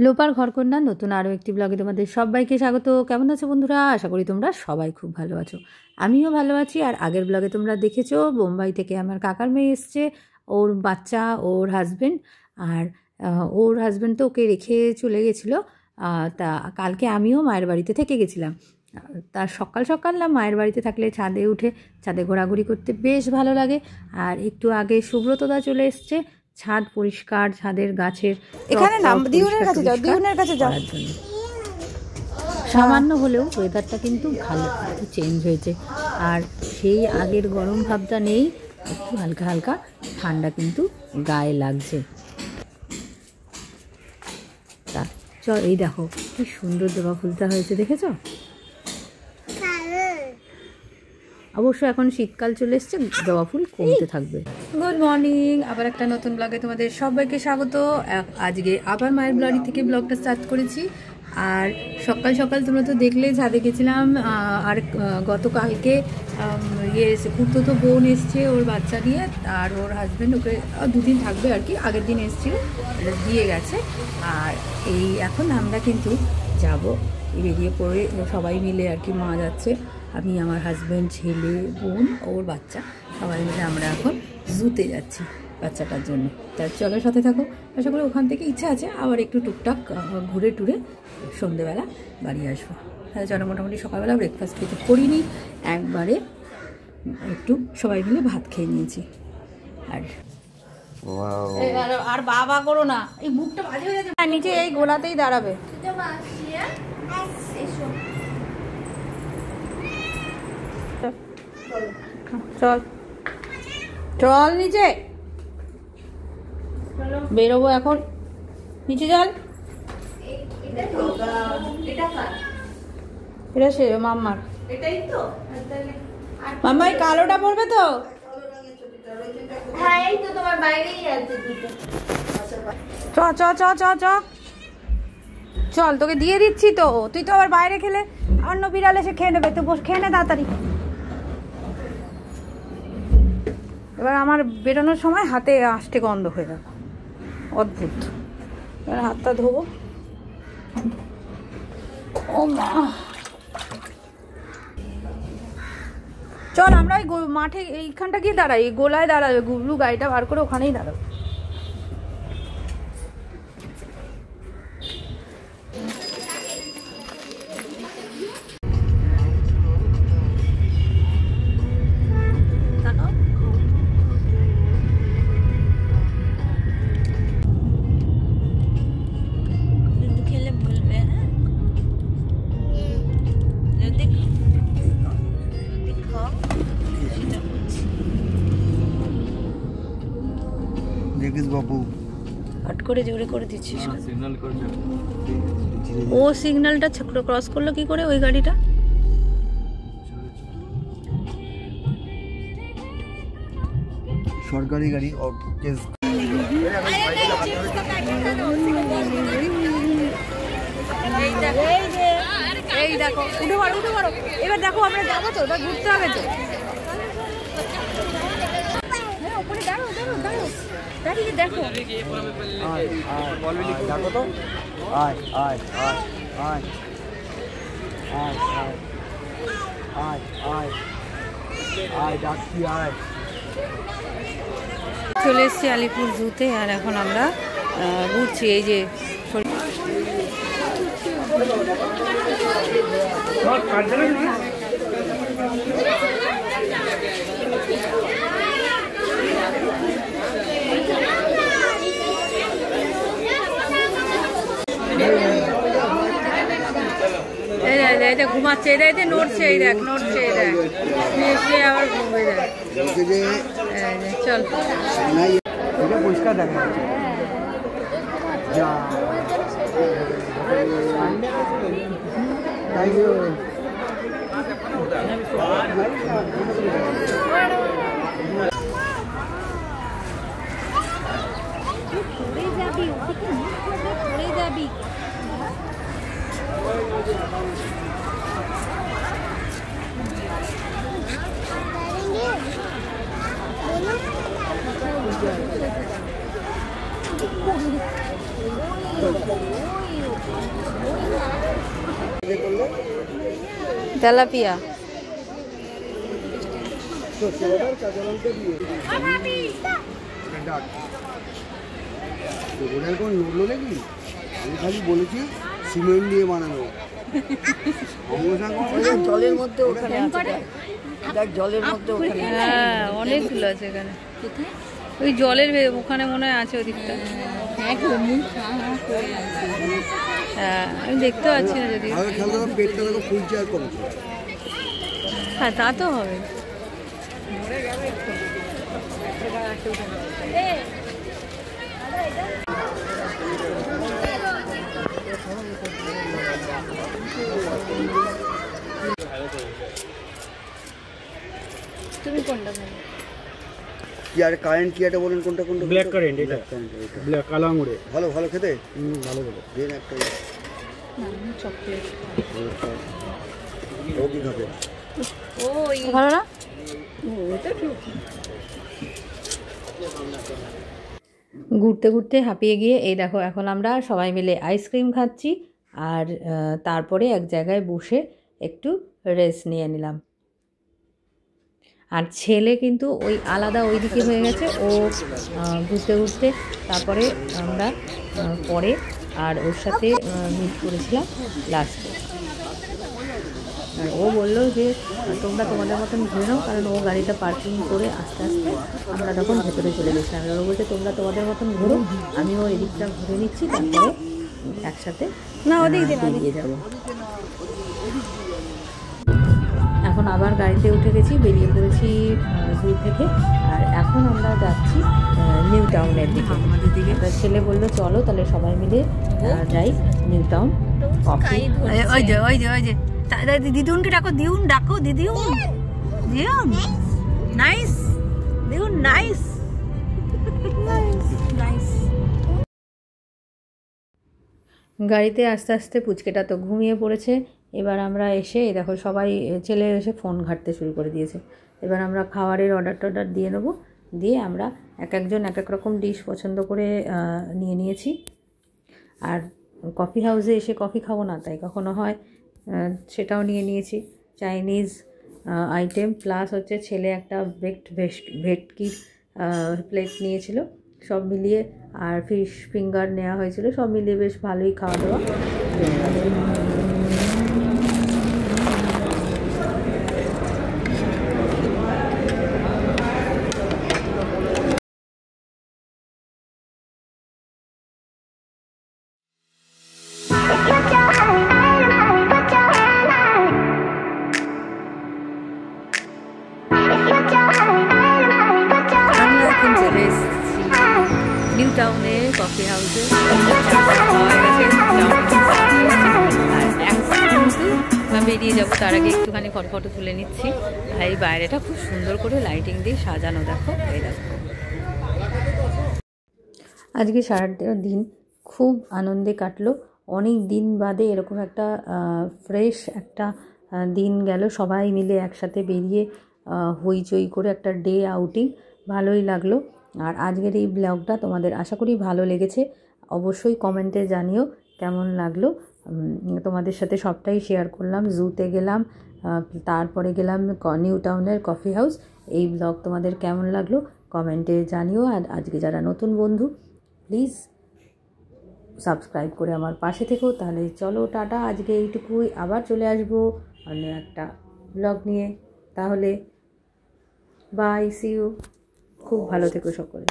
লোপার ঘরকন্যার নতুন আরও একটি ব্লগে তোমাদের সবাইকে স্বাগত। কেমন আছো বন্ধুরা? আশা করি তোমরা সবাই খুব ভালো আছো, আমিও ভালো আছি। আর আগের ব্লগে তোমরা দেখেছো বোম্বাই থেকে আমার কাকার মেয়ে এসছে, ওর বাচ্চা, ওর হাজব্যান্ড। আর ওর হাজব্যান্ড তো ওকে রেখে চলে গেছিলো। তা কালকে আমিও মায়ের বাড়িতে থেকে গেছিলাম। তার সকাল সকাল না মায়ের বাড়িতে থাকলে ছাদে উঠে ছাদে ঘোরাঘুরি করতে বেশ ভালো লাগে। আর একটু আগে সুব্রতদা চলে এসছে ছাদ পরিষ্কার, ছাদের গাছের এখানে নাম দিউনের কাছে যাও, দিউনের কাছে যাওয়ার জন্য। সামান্য হলেও ওয়েদারটা কিন্তু ভালো, একটু চেঞ্জ হয়েছে। আর সেই আগের গরম ভাবটা নেই, একটু হালকা হালকা ঠান্ডা কিন্তু গায়ে লাগছে। তা চল, এই দেখো কি সুন্দর জবা ফুলটা হয়েছে, দেখেছো? অবশ্য এখন শীতকাল চলে এসছে, জবা ফুল কমতে থাকবে। গুড মর্নিং, আবার একটা নতুন ব্লগে তোমাদের সবাইকে স্বাগত। আজকে আবার মায়ের বাড়ি থেকে ব্লগটা স্টার্ট করেছি। আর সকাল সকাল তোমরা তো দেখলে ছাদে গেছিলাম। আর গতকালকে এসে খুঁড়তো বোন এসছে ওর বাচ্চা নিয়ে, আর ওর হাজব্যান্ড ওকে দুদিন থাকবে আর কি, আগের দিন এসেছিল, দিয়ে গেছে। আর এই এখন আমরা কিন্তু যাব, বেরিয়ে পড়ে সবাই মিলে আর কি। মা যাচ্ছে, আমি, আমার হাজব্যান্ড, ছেলে, বোন, ওর বাচ্চা, সবাই মিলে আমরা এখন জুতে যাচ্ছি বাচ্চাটার জন্য। তার চলার সাথে থাকো। আশা করি ওখান থেকে ইচ্ছা আছে আবার একটু টুকটাক ঘুরে টুরে সন্ধেবেলা বাড়ি আসবো। তাহলে চলো, মোটামুটি সকালবেলা ব্রেকফাস্ট কিছু করিনি, একবারে একটু সবাই মিলে ভাত খেয়ে নিয়েছি। আর বাবা করো না, এই মুখটা ভালো হয়ে যাচ্ছে। নিচে এই গোলাতেই দাঁড়াবে। চল চল নিচে বেরোবো এখন, নিচে চল। এটা সে মাম্মার, মাম্মা এই কালোটা পরবে তো? চ চ চ চ চ চল, তোকে দিয়ে দিচ্ছি তো, তুই তো আবার বাইরে খেলে অন্য বিড়াল এসে খেয়ে নেবে, তুই খেয়ে নে তাড়াতাড়ি। এবার আমার বেরোনোর সময় হাতে আষ্টে গন্ধ হয়ে যাবে, অদ্ভুত। এবার হাতটা ধোবো। ও মা, চল আমরা ওই মাঠে এইখানটা গিয়ে দাঁড়াই, এই গোলায় দাঁড়াবে, গুবলু গাড়িটা বার করে ওখানেই দাঁড়াবে। বাবু হট করে জোরে করে দিচ্ছিস, ও সিগন্যালটা ক্রস করলো কি করে ওই গাড়িটা? সরকারি গাড়ি। এই দেখো, উঠে পারো উঠে পারো। এবার দেখো আমরা যাবো তো, এবার ঘুরতে হবে তো। ওপরে দাঁড়ো দাঁড়ো দাঁড়ো, দাঁড়িয়ে দেখো। দেখো তো, আয় আয় আয় আয় আয় আয় আয় আয় ডাকছি, আয়। চলে এসছি আলিপুর জুতে। আর এখন আমরা ঘুরছি, এই যে ঘুমাচ্ছে, এই নড়ছে, এই দেখ নড়ছে, এই দেখ শুয়ে আবার ঘুমে যায়। চল, পরিষ্কার দেখা যাবি। তেলাপিয়া। আমি খালি বলেছি সিমেন্ট দিয়ে বানানো। জলের মধ্যে ওখানে দেখ, জলের মধ্যে ওখানে হ্যাঁ অনেকগুলো আছে এখানে। ওই জলের ওখানে মনে হয় আছে ওদিকটা। হ্যাঁ আমি দেখতে পাচ্ছি না যদি। পেটটা দেখো ফুলছে আর কমছে। হ্যাঁ তা তো হবে। তুমি কোনটা ভালো? কি আর কারেন্ট কি একটা বলেন, কোনটা কোনটা? ব্ল্যাক কারেন্ট, এটা ব্ল্যাক কালো আঙুরে ভালো ভালো খেতে। ভালো ভালো দেন একটা। চকলেট ও কি খাবে? ওই ভালো না? ঘুরতে ঘুরতে হাঁপিয়ে গিয়ে এই দেখো এখন আমরা সবাই মিলে আইসক্রিম খাচ্ছি আর তারপরে এক জায়গায় বসে একটু রেস্ট নিয়ে নিলাম। আর ছেলে কিন্তু ওই আলাদা ওইদিকে হয়ে গেছে, ও ঘুরতে ঘুরতে তারপরে আমরা পরে আর ওর সাথে মিট করেছিলাম লাস্টে। আর ও বললো যে তোমরা তোমাদের মতন ঘুরে নাও, কারণ ও গাড়িটা পার্কিং করে আস্তে আস্তে আমরা তখন ভেতরে চলে গেছিলাম। আর ও বলছে তোমরা তোমাদের মতন ঘুরো, আমিও এদিকটা ঘুরে নিচ্ছি, তারপরে একসাথে না ওদিক দিয়ে যাবো। এখন আবার গাড়িতে উঠে গেছি, বেরিয়ে পড়েছি জু থেকে। আর এখন আমরা যাচ্ছি নিউ টাউনের দিকে। আমাদের দিকে ছেলে বললো চলো তাহলে সবাই মিলে যাই নিউ টাউন। কফি ওই যে ওই যে ওই যে দিদুনকে ডাকো, দিউন ডাকো, দিদিউন দিউন নাইস, দিউন নাইস নাইস। গাড়িতে আস্তে আস্তে পুচকেটা তো ঘুমিয়ে পড়েছে। এবার আমরা এসে দেখো সবাই ছেলে এসে ফোন ঘাঁটতে শুরু করে দিয়েছে। এবার আমরা খাবারের অর্ডার দিয়ে নেবো, দিয়ে আমরা এক একজন এক এক রকম ডিশ পছন্দ করে নিয়ে নিয়েছি। আর কফি হাউসে এসে কফি খাবো না তাই কখনো হয় সেটাও নিয়ে নিয়েছি, চাইনিজ আইটেম প্লাস হচ্ছে ছেলে একটা ভেটকির প্লেট নিয়েছিল, সব মিলিয়ে আর ফিশ ফিঙ্গার নেওয়া হয়েছিল, সব মিলিয়ে বেশ ভালোই খাওয়া দাওয়া। নিউ টাউনে কফি হাউসে বেরিয়ে যাবো, তার আগে একটুখানি ফটো তুলে নিচ্ছি। আর এই বাইরেটা খুব সুন্দর করে লাইটিং দিয়ে সাজানো, দেখো এই দেখো। আজকে সারাটা দিন খুব আনন্দে কাটলো, অনেক দিন বাদে এরকম একটা ফ্রেশ একটা দিন গেল, সবাই মিলে একসাথে বেরিয়ে হইচই করে একটা ডে আউটিং, ভালোই লাগলো। আর আজকের এই ব্লগটা তোমাদের আশা করি ভালো লেগেছে, অবশ্যই কমেন্টে জানিও কেমন লাগলো। তোমাদের সাথে সবটাই শেয়ার করলাম, জুতে গেলাম, তারপরে গেলাম নিউ টাউনের কফি হাউস। এই ব্লগ তোমাদের কেমন লাগলো কমেন্টে জানিও। আর আজকে যারা নতুন বন্ধু প্লিজ সাবস্ক্রাইব করে আমার পাশে থেকো। তাহলে চলো টাটা, আজকে এইটুকুই, আবার চলে আসবো অন্য একটা ব্লগ নিয়ে। তাহলে বাই, সি ইউ, খুব ভালো থেকো সকলে।